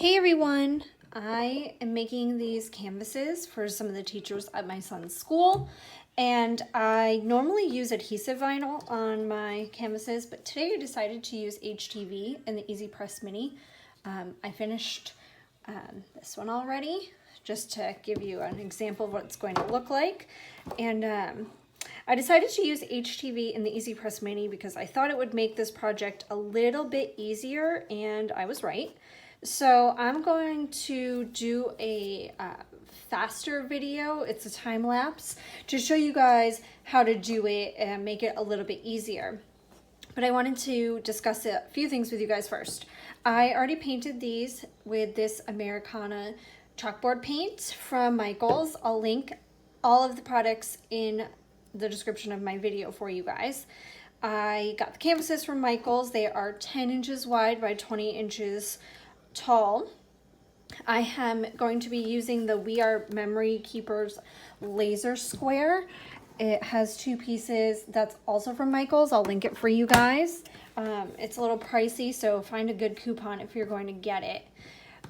Hey everyone! I am making these canvases for some of the teachers at my son's school, and I normally use adhesive vinyl on my canvases, but today I decided to use HTV and the EasyPress Mini. I finished this one already, just to give you an example of what it's going to look like. And I decided to use HTV in the EasyPress Mini because I thought it would make this project a little bit easier, and I was right. So I'm going to do a faster video. It's a time lapse to show you guys how to do it and make it a little bit easier. But I wanted to discuss a few things with you guys first. I already painted these with this Americana chalkboard paint from Michaels. I'll link all of the products in the description of my video for you guys. I got the canvases from Michaels. They are 10 inches wide by 20 inches tall. I am going to be using the We Are Memory Keepers laser square. It has two pieces. That's also from Michaels. I'll link it for you guys. It's a little pricey, so find a good coupon if you're going to get it.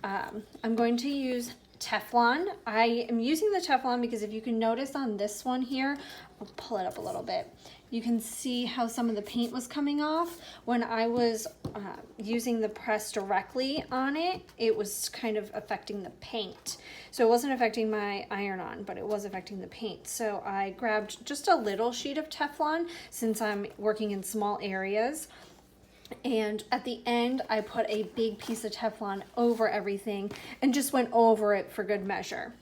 I'm going to use Teflon. I am using the Teflon because if you can notice on this one here, I'll pull it up a little bit. You can see how some of the paint was coming off. When I was using the press directly on it, it was kind of affecting the paint. So it wasn't affecting my iron-on, but it was affecting the paint. So I grabbed just a little sheet of Teflon since I'm working in small areas. And at the end, I put a big piece of Teflon over everything and just went over it for good measure.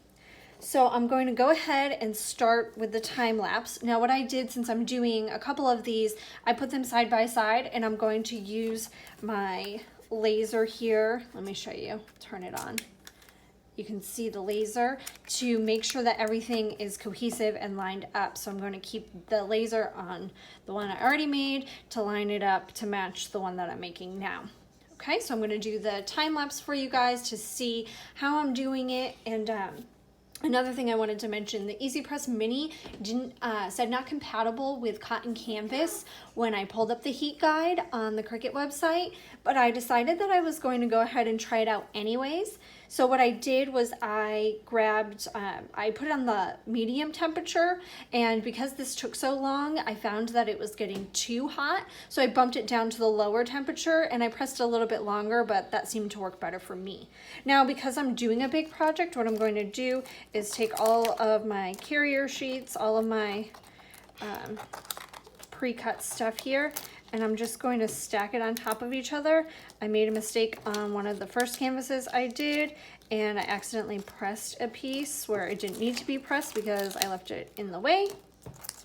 So I'm going to go ahead and start with the time lapse. Now what I did, since I'm doing a couple of these, I put them side by side, and I'm going to use my laser here. Let me show you, turn it on. You can see the laser to make sure that everything is cohesive and lined up. So I'm going to keep the laser on the one I already made to line it up to match the one that I'm making now. Okay, so I'm going to do the time lapse for you guys to see how I'm doing it. And another thing I wanted to mention, the EasyPress Mini said not compatible with cotton canvas when I pulled up the heat guide on the Cricut website, but I decided that I was going to go ahead and try it out anyways. So what I did was I grabbed, I put it on the medium temperature, and because this took so long, I found that it was getting too hot. So I bumped it down to the lower temperature and I pressed a little bit longer, but that seemed to work better for me. Now, because I'm doing a big project, what I'm going to do is take all of my carrier sheets, all of my pre-cut stuff here, and I'm just going to stack it on top of each other. I made a mistake on one of the first canvases I did, and I accidentally pressed a piece where it didn't need to be pressed because I left it in the way.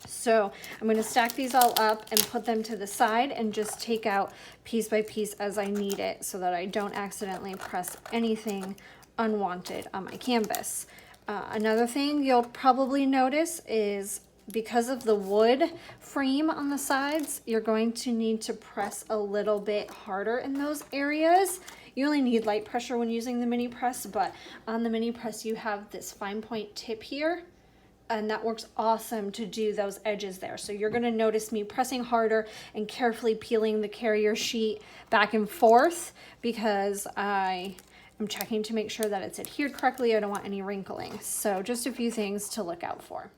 So I'm going to stack these all up and put them to the side and just take out piece by piece as I need it so that I don't accidentally press anything unwanted on my canvas. Another thing you'll probably notice is because of the wood frame on the sides, you're going to need to press a little bit harder in those areas. You only need light pressure when using the mini press, but on the mini press you have this fine point tip here, and that works awesome to do those edges there. So you're gonna notice me pressing harder and carefully peeling the carrier sheet back and forth because I am checking to make sure that it's adhered correctly. I don't want any wrinkling. So just a few things to look out for.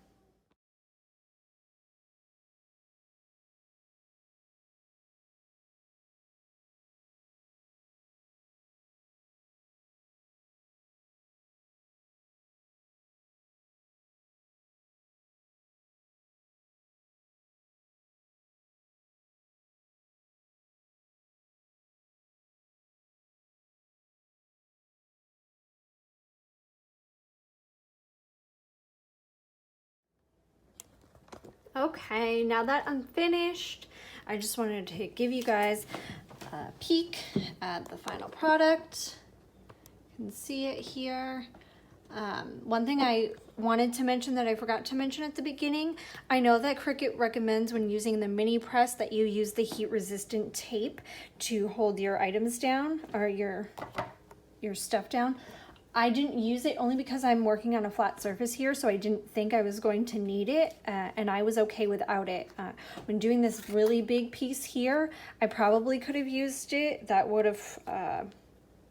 Okay, now that I'm finished, I just wanted to give you guys a peek at the final product. You can see it here. One thing I wanted to mention that I forgot to mention at the beginning, I know that Cricut recommends when using the mini press that you use the heat resistant tape to hold your items down or your stuff down. I didn't use it only because I'm working on a flat surface here, so I didn't think I was going to need it, and I was okay without it. When doing this really big piece here, I probably could have used it. That would have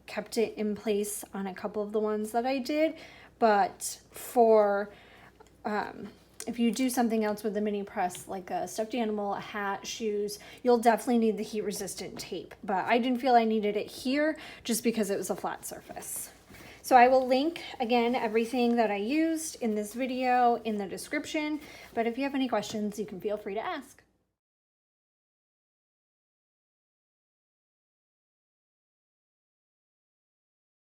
kept it in place on a couple of the ones that I did, but for if you do something else with the mini press, like a stuffed animal, a hat, shoes, you'll definitely need the heat resistant tape. But I didn't feel I needed it here just because it was a flat surface. So I will link, again, everything that I used in this video in the description. But if you have any questions, you can feel free to ask.